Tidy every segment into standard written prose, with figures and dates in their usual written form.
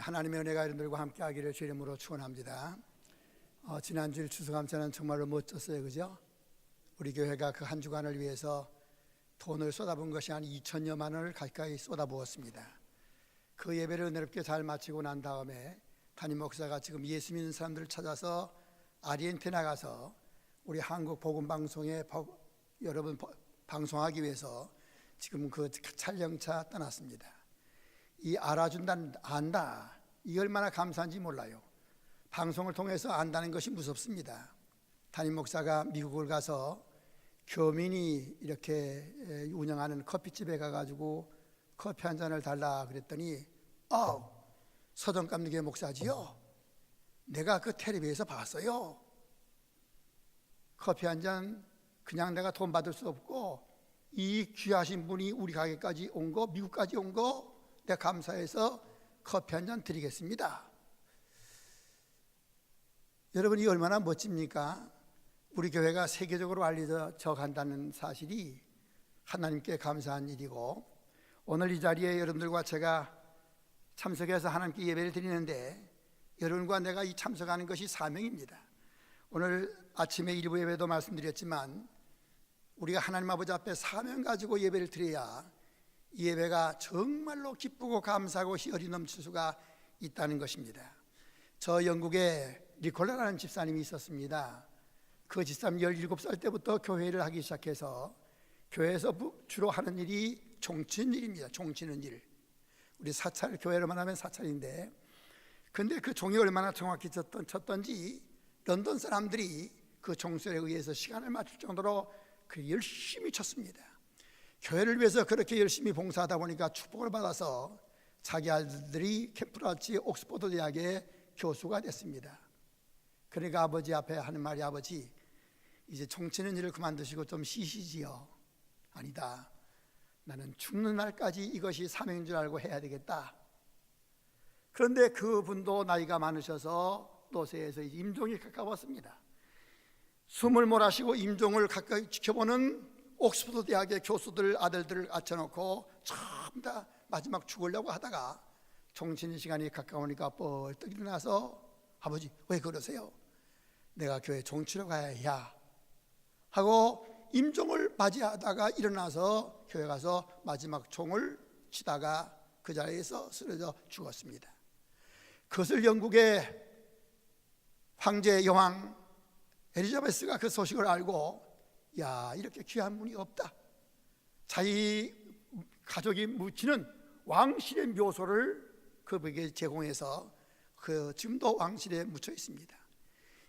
하나님의 은혜가 여러분들과 함께 하기를 주의 이름으로 축원합니다. 지난주일 추수감사는 정말로 멋졌어요, 그죠? 우리 교회가 그 한 주간을 위해서 돈을 쏟아부은 것이 한 2천여만 원을 가까이 쏟아부었습니다. 그 예배를 은혜롭게 잘 마치고 난 다음에 담임 목사가 지금 예수 믿는 사람들을 찾아서 아르헨티나 가서 우리 한국 복음방송에 여러분 방송하기 위해서 지금 그 촬영차 떠났습니다. 이 알아준다는 안다, 이 얼마나 감사한지 몰라요. 방송을 통해서 안다는 것이 무섭습니다. 담임 목사가 미국을 가서 교민이 이렇게 운영하는 커피집에 가가지고 커피 한 잔을 달라 그랬더니 서정감리교 목사지요? 내가 그 텔레비에서 봤어요. 커피 한 잔 그냥 내가 돈 받을 수 없고 이 귀하신 분이 우리 가게까지 온 거, 미국까지 온 거 내가 감사해서 커피 한 잔 드리겠습니다. 여러분이 얼마나 멋집니까? 우리 교회가 세계적으로 알려져 간다는 사실이 하나님께 감사한 일이고, 오늘 이 자리에 여러분들과 제가 참석해서 하나님께 예배를 드리는데 여러분과 내가 이 참석하는 것이 사명입니다. 오늘 아침에 일부 예배도 말씀드렸지만 우리가 하나님 아버지 앞에 사명 가지고 예배를 드려야 이 예배가 정말로 기쁘고 감사하고 희열이 넘칠 수가 있다는 것입니다. 저 영국에 니콜라라는 집사님이 있었습니다. 그 집사님 17살 때부터 교회를 하기 시작해서 교회에서 주로 하는 일이 종치는 일입니다. 종치는 일. 우리 사찰, 교회를 말하면 사찰인데, 근데 그 종이 얼마나 정확히 쳤던지 런던 사람들이 그 종소리에 의해서 시간을 맞출 정도로 그 열심히 쳤습니다. 교회를 위해서 그렇게 열심히 봉사하다 보니까 축복을 받아서 자기 아들들이 캠프라치 옥스퍼드 대학의 교수가 됐습니다. 그러니까 아버지 앞에 하는 말이, 아버지 이제 종치는 일을 그만두시고 좀 쉬시지요. 아니다, 나는 죽는 날까지 이것이 사명인 줄 알고 해야 되겠다. 그런데 그분도 나이가 많으셔서 노쇠에서 임종이 가까웠습니다. 숨을 몰아쉬고 임종을 가까이 지켜보는 옥스퍼드 대학의 교수들 아들들을 앉혀놓고 전부 다 마지막 죽으려고 하다가 종치는 시간이 가까우니까 뻘떡 일어나서, 아버지 왜 그러세요? 내가 교회 종치러 가야 해 하고 임종을 맞이하다가 일어나서 교회 가서 마지막 종을 치다가 그 자리에서 쓰러져 죽었습니다. 그것을 영국의 황제 여왕 엘리자베스가 그 소식을 알고, 야, 이렇게 귀한 분이 없다. 자기 가족이 묻히는 왕실의 묘소를 그에게 제공해서 지금도 왕실에 묻혀 있습니다.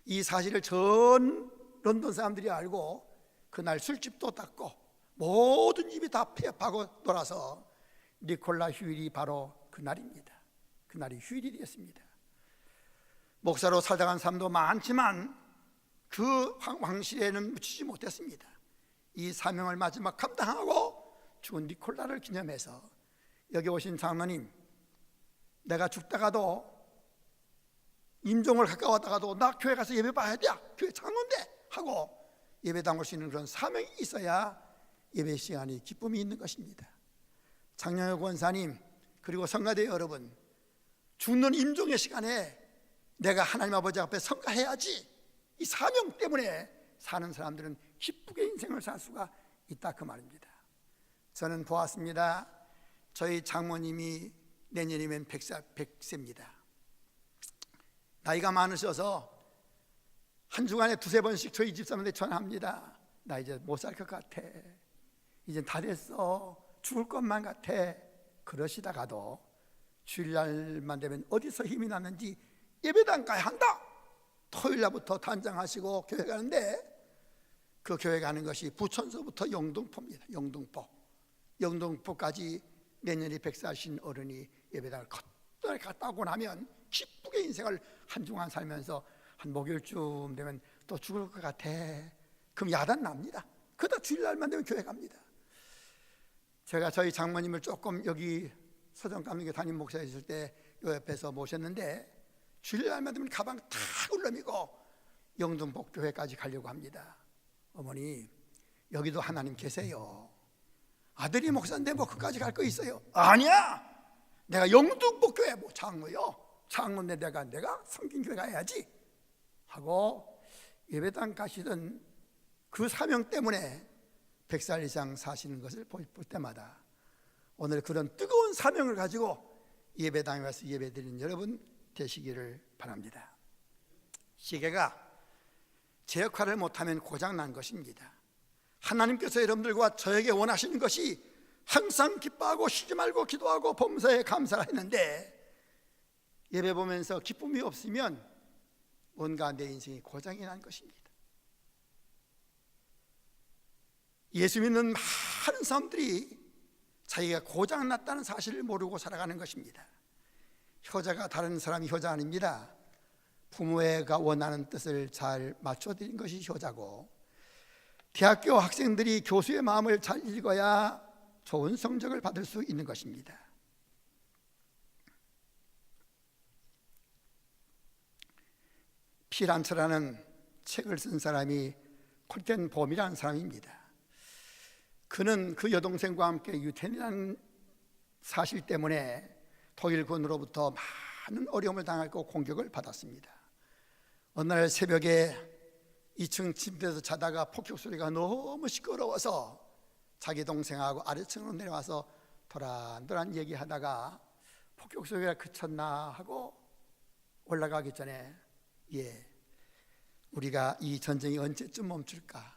이 사실을 전 런던 사람들이 알고 그날 술집도 닫고 모든 집이 다 폐업하고 돌아서 니콜라 휴일이 바로 그날입니다. 그날이 휴일이 되었습니다. 목사로 살다간 사람도 많지만 그 왕실에는 묻히지 못했습니다. 이 사명을 마지막 감당하고 죽은 니콜라를 기념해서 여기 오신 장로님, 내가 죽다가도 임종을 가까웠다가도 나 교회 가서 예배 봐야 돼, 교회 장로인데 하고 예배 당할 수 있는 그런 사명이 있어야 예배 시간이 기쁨이 있는 것입니다. 장영혁 권사님, 그리고 성가대 여러분, 죽는 임종의 시간에 내가 하나님 아버지 앞에 성가해야지, 이 사명 때문에 사는 사람들은 기쁘게 인생을 살 수가 있다, 그 말입니다. 저는 보았습니다. 저희 장모님이 내년이면 100세입니다. 나이가 많으셔서 한 주간에 2-3번씩 저희 집사람한테 전화합니다. 나 이제 못 살 것 같아, 이제 다 됐어, 죽을 것만 같아. 그러시다가도 주일날만 되면 어디서 힘이 나는지 예배당 가야 한다. 토요일날부터 단장하시고 교회 가는데, 그 교회 가는 것이 부천서부터 영등포입니다. 영등포까지 내년이 100살이신 어른이 예배당을 걷다 갔다 오고 나면 기쁘게 인생을 한 주간 살면서 한 목요일쯤 되면 또 죽을 것 같아. 그럼 야단 납니다. 그러다 주일날만 되면 교회 갑니다. 제가 저희 장모님을 조금 여기 서정감리교 담임 목사 있을 때 요 옆에서 모셨는데, 주일날만 되면 가방 다 울러미고 영등포 교회까지 가려고 합니다. 어머니, 여기도 하나님 계세요. 아들이 목사인데 뭐 그까지 갈 거 있어요? 아니야, 내가 영등포 교회 뭐 장로요. 장로인데 내가 성균교회 가야지 하고 예배당 가시던 그 사명 때문에 100살 이상 사시는 것을 볼 때마다 오늘 그런 뜨거운 사명을 가지고 예배당에 와서 예배드리는 여러분 되시기를 바랍니다. 시계가 제 역할을 못하면 고장난 것입니다. 하나님께서 여러분들과 저에게 원하시는 것이 항상 기뻐하고 쉬지 말고 기도하고 범사에 감사를 했는데 예배 보면서 기쁨이 없으면 뭔가 내 인생이 고장이 난 것입니다. 예수 믿는 많은 사람들이 자기가 고장났다는 사실을 모르고 살아가는 것입니다. 효자가 다른 사람이 효자 아닙니다. 부모가 원하는 뜻을 잘 맞춰드린 것이 효자고, 대학교 학생들이 교수의 마음을 잘 읽어야 좋은 성적을 받을 수 있는 것입니다. 피란처라는 책을 쓴 사람이 콜텐 봄이라는 사람입니다. 그는 그 여동생과 함께 유태인이라는 사실 때문에 독일군으로부터 많은 어려움을 당하고 공격을 받았습니다. 어느 날 새벽에 2층 침대에서 자다가 폭격 소리가 너무 시끄러워서 자기 동생하고 아래층으로 내려와서 도란도란 얘기하다가 폭격 소리가 그쳤나 하고 올라가기 전에 우리가 이 전쟁이 언제쯤 멈출까?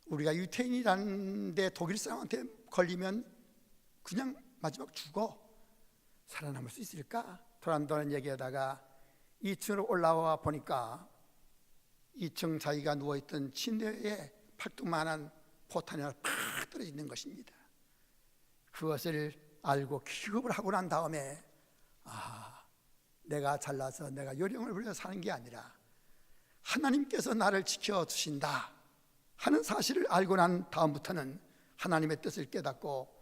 우리가 유태인이라는데 독일 사람한테 걸리면 그냥 마지막 죽어. 살아남을 수 있을까? 도란도란 얘기하다가 2층으로 올라와 보니까 2층 자기가 누워있던 침대에 팔뚝만한 포탄이 하나 팍 떨어져 있는 것입니다. 그것을 알고 기겁을 하고 난 다음에 내가 잘나서 내가 요령을 부려서 사는 게 아니라 하나님께서 나를 지켜주신다 하는 사실을 알고 난 다음부터는 하나님의 뜻을 깨닫고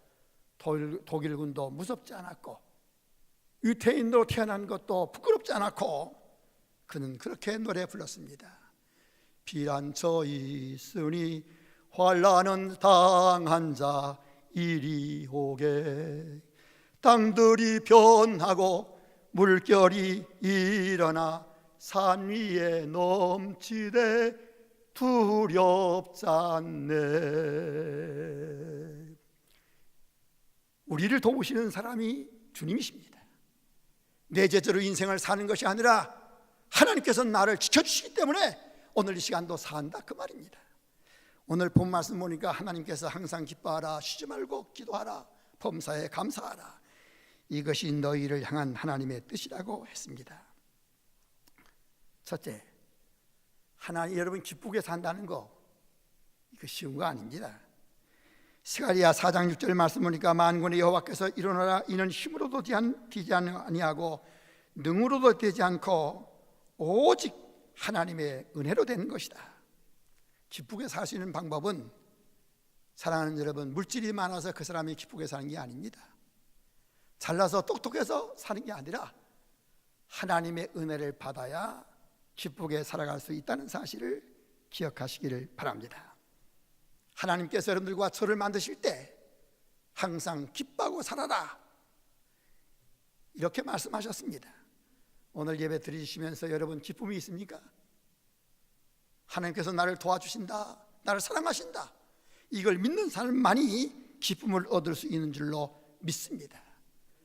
독일군도 무섭지 않았고 유태인으로 태어난 것도 부끄럽지 않았고 그는 그렇게 노래 불렀습니다. 피란처 있으니 환난은 당한 자 이리 오게, 땅들이 변하고 물결이 일어나 산 위에 넘치되 두렵지 않네. 우리를 도우시는 사람이 주님이십니다. 내 제자로 인생을 사는 것이 아니라 하나님께서 나를 지켜주시기 때문에 오늘 이 시간도 산다 그 말입니다. 오늘 본 말씀 보니까 하나님께서 항상 기뻐하라, 쉬지 말고 기도하라, 범사에 감사하라, 이것이 너희를 향한 하나님의 뜻이라고 했습니다. 첫째, 하나님 여러분 기쁘게 산다는 거 이거 쉬운 거 아닙니다. 스가랴 4장 6절 말씀 보니까 만군의 여호와께서 일어나라, 이는 힘으로도 되지 아니하고 능으로도 되지 않고 오직 하나님의 은혜로 되는 것이다. 기쁘게 살 수 있는 방법은 사랑하는 여러분, 물질이 많아서 그 사람이 기쁘게 사는 게 아닙니다. 잘나서 똑똑해서 사는 게 아니라 하나님의 은혜를 받아야 기쁘게 살아갈 수 있다는 사실을 기억하시기를 바랍니다. 하나님께서 여러분들과 저를 만드실 때 항상 기뻐하고 살아라 이렇게 말씀하셨습니다. 오늘 예배 드리시면서 여러분 기쁨이 있습니까? 하나님께서 나를 도와주신다, 나를 사랑하신다, 이걸 믿는 사람만이 기쁨을 얻을 수 있는 줄로 믿습니다.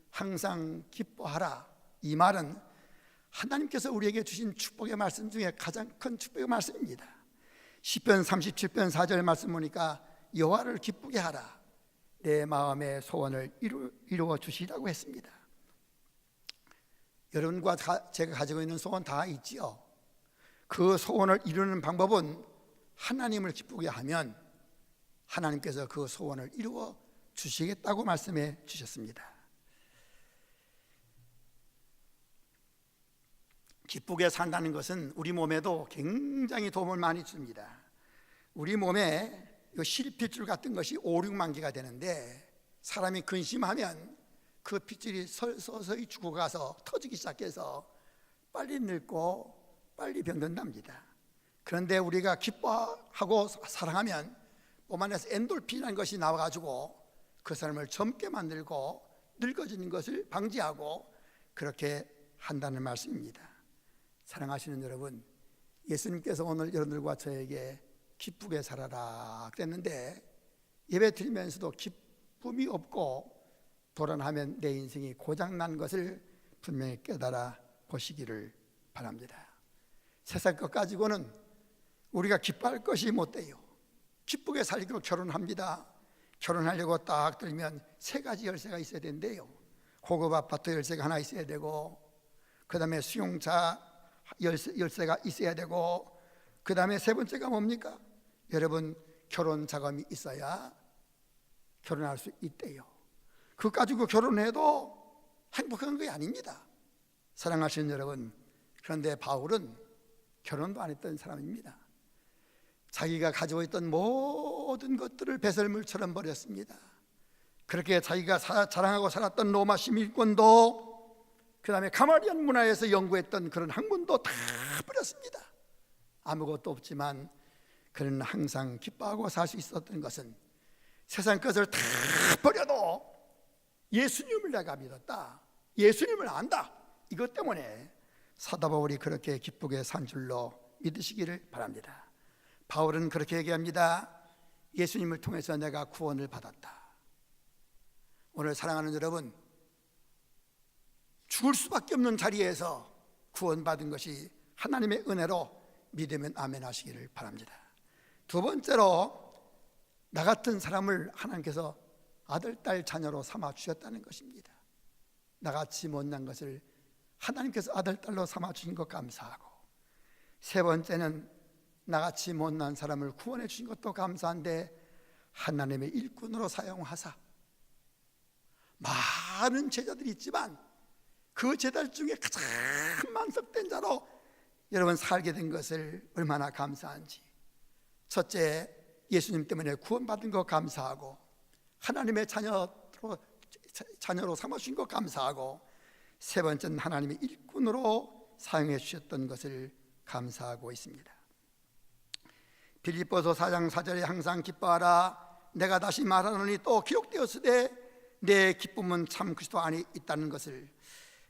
항상 기뻐하라, 이 말은 하나님께서 우리에게 주신 축복의 말씀 중에 가장 큰 축복의 말씀입니다. 시편 37편 4절 말씀 보니까 여호와를 기쁘게 하라, 내 마음의 소원을 이루어 주시라고 했습니다. 여러분과 제가 가지고 있는 소원 다 있지요. 그 소원을 이루는 방법은 하나님을 기쁘게 하면 하나님께서 그 소원을 이루어 주시겠다고 말씀해 주셨습니다. 기쁘게 산다는 것은 우리 몸에도 굉장히 도움을 많이 줍니다. 우리 몸에 실핏줄 같은 것이 5, 6만 개가 되는데 사람이 근심하면 그 핏줄이 서서히 죽어가서 터지기 시작해서 빨리 늙고 빨리 병든답니다. 그런데 우리가 기뻐하고 사랑하면 몸 안에서 엔돌핀이라는 것이 나와가지고 그 사람을 젊게 만들고 늙어지는 것을 방지하고 그렇게 한다는 말씀입니다. 사랑하시는 여러분, 예수님께서 오늘 여러분들과 저에게 기쁘게 살아라 그랬는데 예배 드리면서도 기쁨이 없고 불안하면 내 인생이 고장난 것을 분명히 깨달아 보시기를 바랍니다. 세상 것 가지고는 우리가 기뻐할 것이 못 돼요. 기쁘게 살기로 결혼합니다. 결혼하려고 딱 들면 세 가지 열쇠가 있어야 된대요. 고급 아파트 열쇠가 하나 있어야 되고, 그 다음에 수용차 열쇠가 있어야 되고, 그 다음에 세 번째가 뭡니까? 여러분, 결혼 자금이 있어야 결혼할 수 있대요. 그거 가지고 결혼해도 행복한 게 아닙니다. 사랑하시는 여러분, 그런데 바울은 결혼도 안 했던 사람입니다. 자기가 가지고 있던 모든 것들을 배설물처럼 버렸습니다. 그렇게 자기가 자랑하고 살았던 로마 시민권도, 그 다음에 가마리안 문화에서 연구했던 그런 학문도 다 버렸습니다. 아무것도 없지만 그는 항상 기뻐하고 살 수 있었던 것은 세상 것을 다 버려도 예수님을 내가 믿었다, 예수님을 안다, 이것 때문에 사도 바울이 그렇게 기쁘게 산 줄로 믿으시기를 바랍니다. 바울은 그렇게 얘기합니다. 예수님을 통해서 내가 구원을 받았다. 오늘 사랑하는 여러분, 죽을 수밖에 없는 자리에서 구원받은 것이 하나님의 은혜로 믿으면 아멘 하시기를 바랍니다. 두 번째로, 나 같은 사람을 하나님께서 아들, 딸, 자녀로 삼아 주셨다는 것입니다. 나같이 못난 것을 하나님께서 아들, 딸로 삼아 주신 것 감사하고, 세 번째는 나같이 못난 사람을 구원해 주신 것도 감사한데 하나님의 일꾼으로 사용하사 많은 제자들이 있지만 그 제자들 중에 가장 만석된 자로 여러분 살게 된 것을 얼마나 감사한지. 첫째, 예수님 때문에 구원받은 것 감사하고, 하나님의 자녀로 삼아주신 것 감사하고, 세 번째는 하나님의 일꾼으로 사용해 주셨던 것을 감사하고 있습니다. 빌립보서 4장 4절에 항상 기뻐하라, 내가 다시 말하노니 또 기록되었으되 내 기쁨은 참 그리스도 안에 있다는 것을.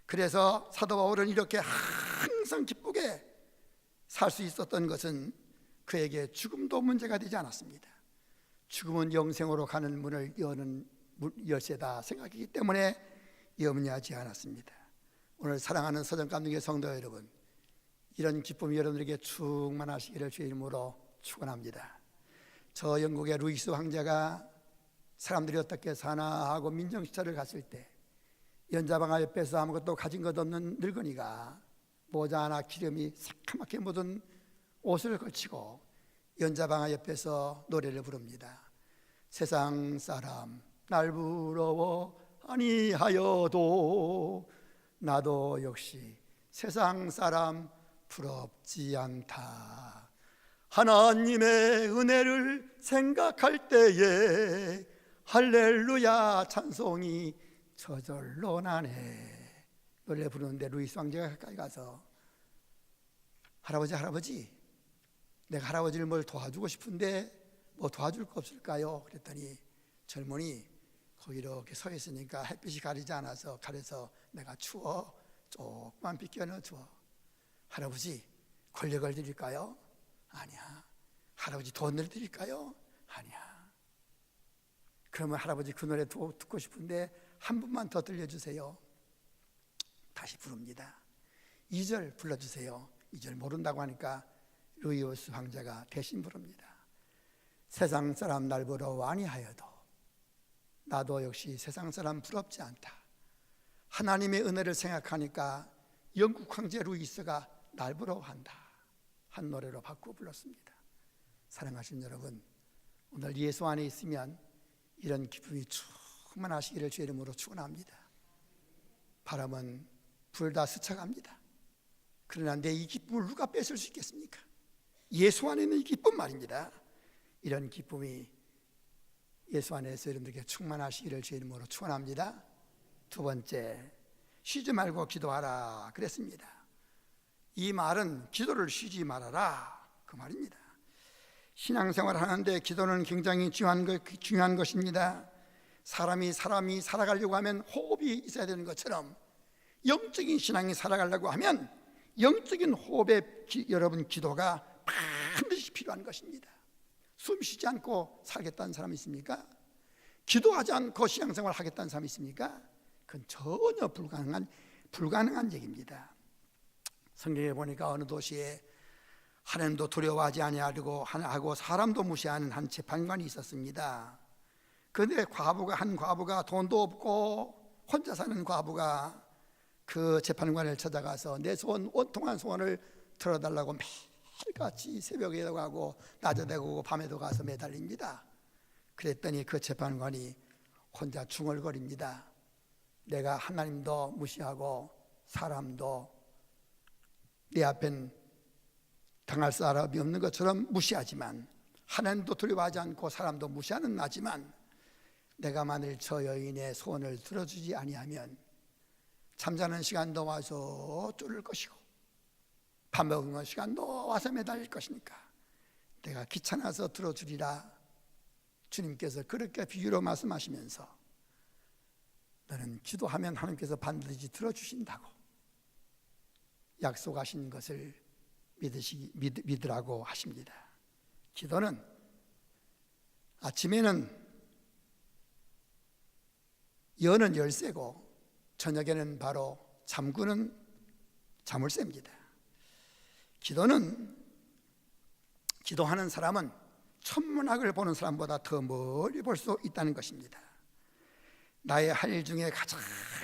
그래서 사도 바울은 이렇게 항상 기쁘게 살 수 있었던 것은 그에게 죽음도 문제가 되지 않았습니다. 죽음은 영생으로 가는 문을 여는 열쇠다 생각이기 때문에 염려하지 않았습니다. 오늘 사랑하는 서정감동의 성도 여러분, 이런 기쁨이 여러분들에게 충만하시기를 주의 이름으로 축원합니다. 저 영국의 루이스 황제가 사람들이 어떻게 사나 하고 민정시찰을 갔을 때 연자방아 옆에서 아무것도 가진 것 없는 늙은이가 모자 하나 기름이 새카맣게 묻은 옷을 걸치고 연자방아 옆에서 노래를 부릅니다. 세상 사람 날 부러워 아니하여도 나도 역시 세상 사람 부럽지 않다. 하나님의 은혜를 생각할 때에 할렐루야 찬송이 저절로 나네. 노래 부르는데 루이스 황제가 가까이 가서 할아버지 내가 할아버지를 뭘 도와주고 싶은데 뭐 도와줄 거 없을까요? 그랬더니 젊은이 거기 이렇게 서 있으니까 햇빛이 가리지 않아서 가려서 내가 추워 조금만 비껴넣어 줘. 할아버지 권력을 드릴까요? 아니야. 할아버지 돈을 드릴까요? 아니야. 그러면 할아버지 그 노래 듣고 싶은데 한 번만 더 들려주세요. 다시 부릅니다. 2절 불러주세요. 2절 모른다고 하니까 루이스 황제가 대신 부릅니다. 세상 사람 날 부러워 아니하여도 나도 역시 세상 사람 부럽지 않다. 하나님의 은혜를 생각하니까 영국 황제 루이스가 날 부러워한다. 한 노래로 바꾸어 불렀습니다. 사랑하신 여러분, 오늘 예수 안에 있으면 이런 기쁨이 충만하시기를 주의 이름으로 축원합니다. 바람은 불다 스쳐갑니다. 그러나 내 이 기쁨을 누가 뺏을 수 있겠습니까? 예수 안에 있는 이 기쁨 말입니다. 이런 기쁨이 예수 안에서 여러분들에게 충만하시기를 주의 이름으로 축원합니다. 두 번째, 쉬지 말고 기도하라 그랬습니다. 이 말은 기도를 쉬지 말아라 그 말입니다. 신앙생활을 하는데 기도는 굉장히 중요한 것입니다. 사람이 살아가려고 하면 호흡이 있어야 되는 것처럼 영적인 신앙이 살아가려고 하면 영적인 호흡의 여러분 기도가 반드시 필요한 것입니다. 숨 쉬지 않고 살겠다는 사람이 있습니까? 기도하지 않고 신앙생활 하겠다는 사람이 있습니까? 그건 전혀 불가능한 얘기입니다. 성경에 보니까 어느 도시에 하나님도 두려워하지 아니하고 하고 사람도 무시하는 한 재판관이 있었습니다. 그런데 한 과부가 돈도 없고 혼자 사는 과부가 그 재판관을 찾아가서 내 소원, 원통한 소원을 들어달라고 매일같이 새벽에도 가고 낮에도 가고 밤에도 가서 매달립니다. 그랬더니 그 재판관이 혼자 중얼거립니다. 내가 하나님도 무시하고 사람도 내 앞엔 당할 사람이 없는 것처럼 무시하지만, 하나님도 두려워하지 않고 사람도 무시하는 나지만, 내가 만일 저 여인의 소원을 들어주지 아니하면 잠자는 시간도 와서 쫓을 것이고 밥 먹는 시간도 와서 매달릴 것이니까 내가 귀찮아서 들어주리라. 주님께서 그렇게 비유로 말씀하시면서 너는 기도하면 하나님께서 반드시 들어주신다고 약속하신 것을 믿으라고 하십니다. 기도는 아침에는 여는 열쇠고 저녁에는 바로 잠그는 자물쇠입니다. 기도하는 사람은 천문학을 보는 사람보다 더 멀리 볼 수 있다는 것입니다. 나의 할 일 중에 가장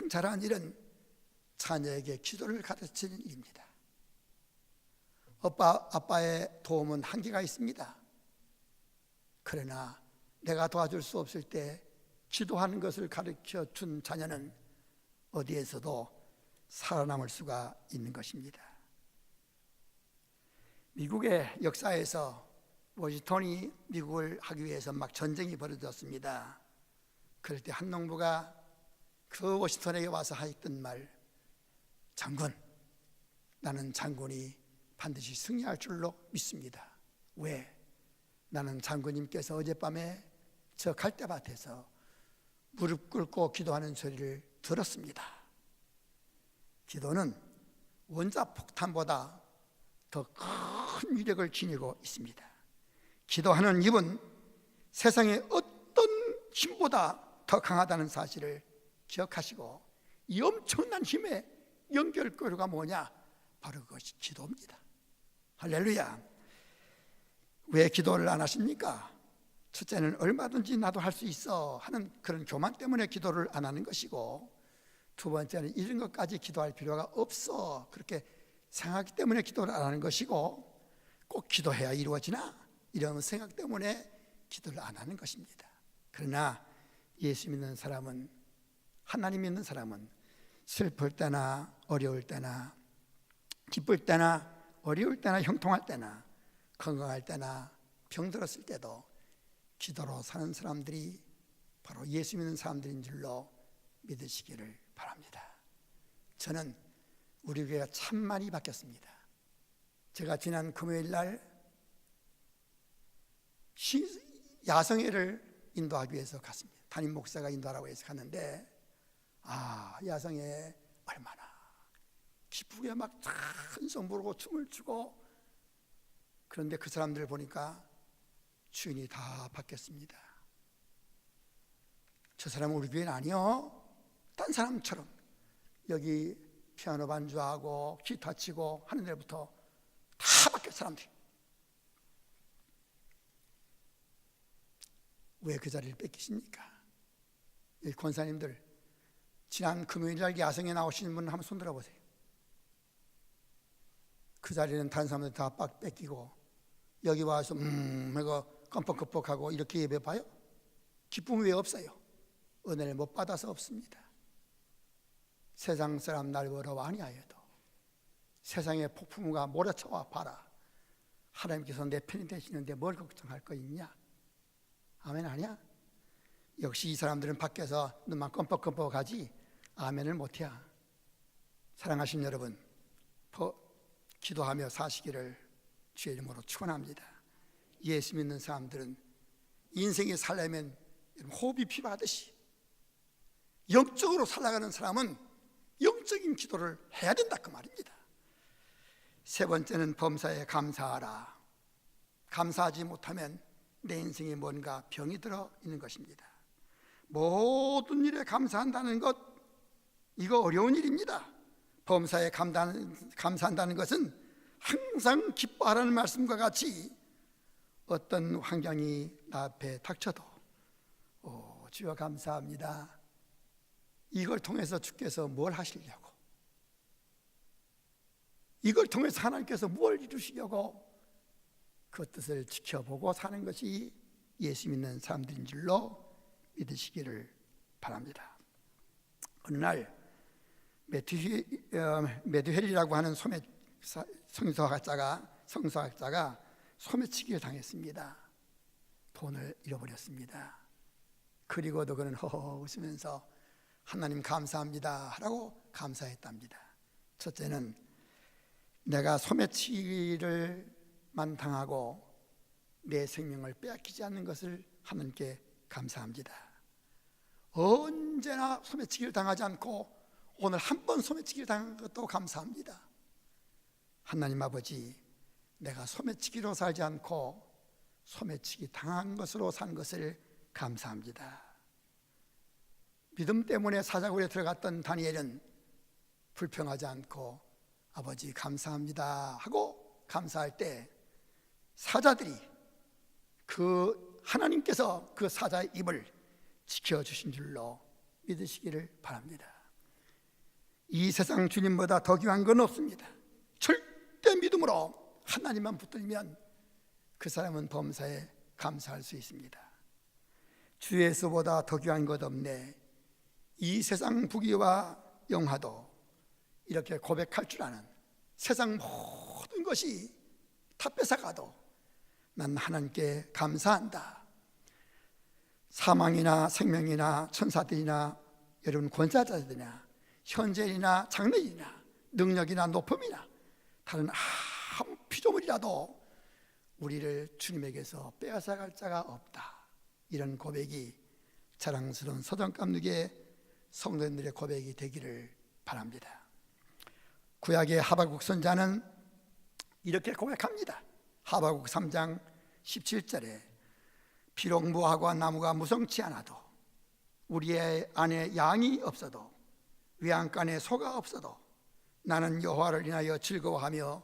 잘한 일은 자녀에게 기도를 가르치는 일입니다. 아빠의 도움은 한계가 있습니다. 그러나 내가 도와줄 수 없을 때 기도하는 것을 가르쳐 준 자녀는 어디에서도 살아남을 수가 있는 것입니다. 미국의 역사에서 워싱턴이 미국을 하기 위해서 막 전쟁이 벌어졌습니다. 그럴 때 한 농부가 그 워싱턴에게 와서 하였던 말, 장군, 나는 장군이 반드시 승리할 줄로 믿습니다. 왜? 나는 장군님께서 어젯밤에 저 갈대밭에서 무릎 꿇고 기도하는 소리를 들었습니다. 기도는 원자폭탄보다 더 큰 위력을 지니고 있습니다. 기도하는 입은 세상의 어떤 힘보다 더 강하다는 사실을 기억하시고, 이 엄청난 힘의 연결고리가 뭐냐? 바로 그것이 기도입니다. 할렐루야. 왜 기도를 안 하십니까? 첫째는 얼마든지 나도 할 수 있어 하는 그런 교만 때문에 기도를 안 하는 것이고, 두 번째는 이런 것까지 기도할 필요가 없어 그렇게 생각하기 때문에 기도를 안 하는 것이고, 꼭 기도해야 이루어지나 이런 생각 때문에 기도를 안 하는 것입니다. 그러나 예수 믿는 사람은, 하나님 믿는 사람은 슬플 때나 어려울 때나 기쁠 때나 어려울 때나 형통할 때나 건강할 때나 병들었을 때도 기도로 사는 사람들이 바로 예수 믿는 사람들인 줄로 믿으시기를 바랍니다. 저는 우리 교회가 참 많이 바뀌었습니다. 제가 지난 금요일 날 야성회를 인도하기 위해서 갔습니다. 담임 목사가 인도하라고 해서 갔는데, 야성회 얼마나 기쁘게 막 찬송 부르고 춤을 추고, 그런데 그 사람들을 보니까 주인이 다 바뀌었습니다. 저 사람은 우리 교회는 아니요, 딴 사람처럼 여기 피아노 반주하고 기타 치고 하는 데부터 다 바뀌었 사람들이. 왜 그 자리를 뺏기십니까? 권사님들, 지난 금요일날 야성에 나오시는 분 한번 손 들어보세요. 그 자리는 다른 사람들 다 뺏기고 여기 와서 하고 껌뻑껌뻑하고 이렇게 예배 봐요? 기쁨이 왜 없어요? 은혜를 못 받아서 없습니다. 세상 사람 날 보러 아니하여도 세상의 폭풍우가 몰아쳐와 봐라. 하나님께서 내 편이 되시는데 뭘 걱정할 거 있냐? 아멘 아니야? 역시 이 사람들은 밖에서 눈만 껌뻑껌뻑하지 아멘을 못해야. 사랑하신 여러분, 기도하며 사시기를 주의 이름으로 축원합니다. 예수 믿는 사람들은 인생에 살려면 호흡이 필요하듯이, 영적으로 살아가는 사람은 영적인 기도를 해야 된다 그 말입니다. 세 번째는 범사에 감사하라. 감사하지 못하면 내 인생에 뭔가 병이 들어 있는 것입니다. 모든 일에 감사한다는 것, 이거 어려운 일입니다. 범사에 감사한다는 것은 항상 기뻐하라는 말씀과 같이 어떤 환경이 나 앞에 닥쳐도 주여 감사합니다. 이걸 통해서 주께서 뭘 하시려고, 이걸 통해서 하나님께서 뭘 이루시려고 그 뜻을 지켜보고 사는 것이 예수 믿는 사람들인 줄로 믿으시기를 바랍니다. 어느 날 메두헬이라고 하는 성서학자가 소매치기를 당했습니다. 돈을 잃어버렸습니다. 그리고도 그는 허허 웃으면서 하나님 감사합니다 하라고 감사했답니다. 첫째는 내가 소매치기를만 당하고 내 생명을 빼앗기지 않는 것을 하나님께 감사합니다. 언제나 소매치기를 당하지 않고 오늘 한 번 소매치기를 당한 것도 감사합니다. 하나님 아버지, 내가 소매치기로 살지 않고 소매치기 당한 것으로 산 것을 감사합니다. 믿음 때문에 사자굴에 들어갔던 다니엘은 불평하지 않고 아버지 감사합니다 하고 감사할 때 사자들이 그 하나님께서 그 사자의 입을 지켜주신 줄로 믿으시기를 바랍니다. 이 세상 주님보다 더 귀한 건 없습니다. 절대 믿음으로 하나님만 붙들면 그 사람은 범사에 감사할 수 있습니다. 주 예수보다 더 귀한 것 없네. 이 세상 부귀와 영화도 이렇게 고백할 줄 아는, 세상 모든 것이 다 뺏어가도 난 하나님께 감사한다. 사망이나 생명이나 천사들이나 여러분 권세자들이나 현재이나 장래이나 능력이나 높음이나 다른 아무 피조물이라도 우리를 주님에게서 빼앗아갈 자가 없다. 이런 고백이 자랑스러운 서정감독의 성도님들의 고백이 되기를 바랍니다. 구약의 하박국 선자는 이렇게 고백합니다. 하박국 3장 17절에 비록 무화과 나무가 무성치 않아도 우리의 안에 양이 없어도 외양간에 소가 없어도 나는 여호와를 인하여 즐거워하며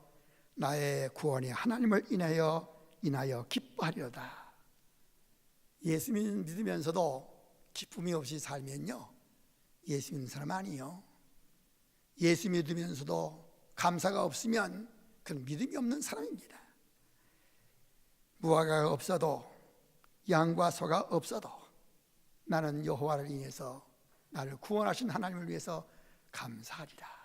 나의 구원의 하나님을 인하여 기뻐하리로다. 예수 믿으면서도 기쁨이 없이 살면요, 예수 믿는 사람 아니에요. 예수 믿으면서도 감사가 없으면 그건 믿음이 없는 사람입니다. 무화과가 없어도 양과 소가 없어도 나는 여호와를 인해서 나를 구원하신 하나님을 위해서 감사하리라.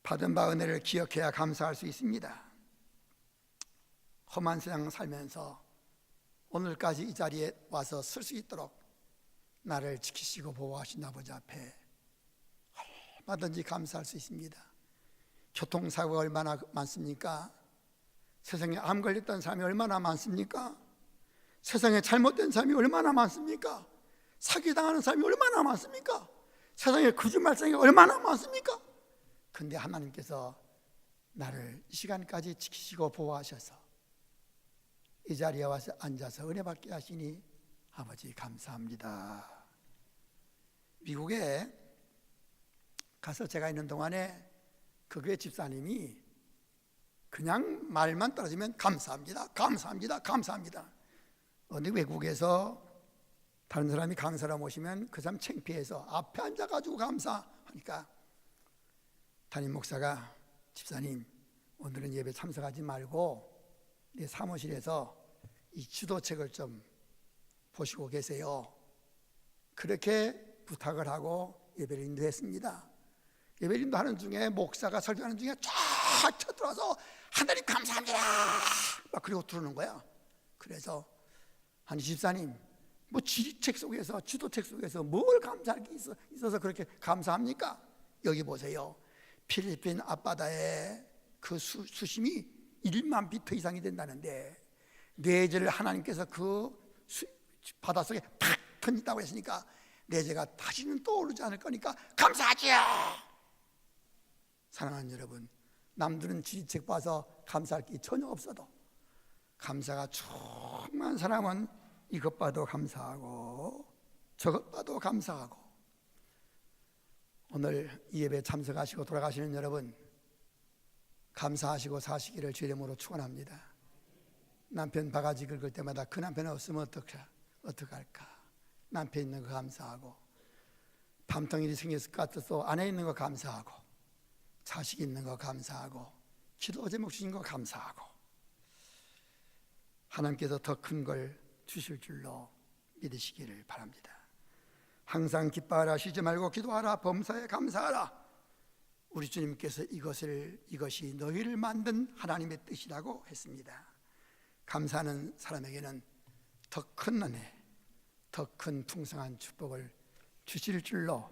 받은 바 은혜를 기억해야 감사할 수 있습니다. 험한 세상 살면서 오늘까지 이 자리에 와서 쓸 수 있도록 나를 지키시고 보호하신 아버지 앞에 얼마든지 감사할 수 있습니다. 교통사고가 얼마나 많습니까? 세상에 암 걸렸던 사람이 얼마나 많습니까? 세상에 잘못된 사람이 얼마나 많습니까? 사기당하는 사람이 얼마나 많습니까? 세상에 거짓말쟁이 얼마나 많습니까? 근데 하나님께서 나를 이 시간까지 지키시고 보호하셔서 이 자리에 와서 앉아서 은혜 받게 하시니 아버지 감사합니다. 미국에 가서 제가 있는 동안에 그 교회 집사님이 그냥 말만 떨어지면 감사합니다, 감사합니다, 감사합니다. 어느 외국에서 다른 사람이 강사를 모시면 그 사람 창피해서 앞에 앉아가지고 감사하니까 담임 목사가 집사님 오늘은 예배 참석하지 말고 내 사무실에서 이 지도책을 좀 보시고 계세요. 그렇게 부탁을 하고 예배를 인도했습니다. 예배를 인도하는 중에 목사가 설교하는 중에 쫙 쳐들어와서 하나님 감사합니다 막 그리고 들어오는 거야. 그래서 아니 집사님 뭐 지도책 속에서 뭘 감사할 게 있어서 그렇게 감사합니까? 여기 보세요. 필리핀 앞바다에 그 수심이 1만 피트 이상이 된다는데 뇌절을 하나님께서 그 바닷속에 팍 던진다고 했으니까 내 죄가 다시는 떠오르지 않을 거니까 감사하지요. 사랑하는 여러분, 남들은 지리책 봐서 감사할 게 전혀 없어도 감사가 충만한 사람은 이것 봐도 감사하고 저것 봐도 감사하고, 오늘 이 예배에 참석하시고 돌아가시는 여러분, 감사하시고 사시기를 주의 이름으로 축원합니다. 남편 바가지 긁을 때마다 그 남편 없으면 어떡할까? 남편 있는 거 감사하고, 밤통일이 생겼을 것 같아서 아내 있는 거 감사하고, 자식 있는 거 감사하고, 기도 제목 주신 거 감사하고, 하나님께서 더 큰 걸 주실 줄로 믿으시기를 바랍니다. 항상 기뻐하라, 쉬지 말고 기도하라, 범사에 감사하라. 우리 주님께서 이것이 너희를 만든 하나님의 뜻이라고 했습니다. 감사하는 사람에게는 더 큰 은혜, 더 큰 풍성한 축복을 주실 줄로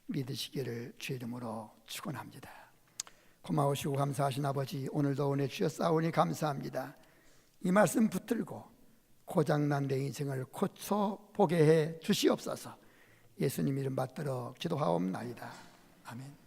믿으시기를 주의 이름으로 축원합니다. 고마우시고 감사하신 아버지, 오늘도 은혜 주셨사오니 감사합니다. 이 말씀 붙들고 고장난 내 인생을 고쳐 보게 해 주시옵소서. 예수님 이름 받들어 기도하옵나이다. 아멘.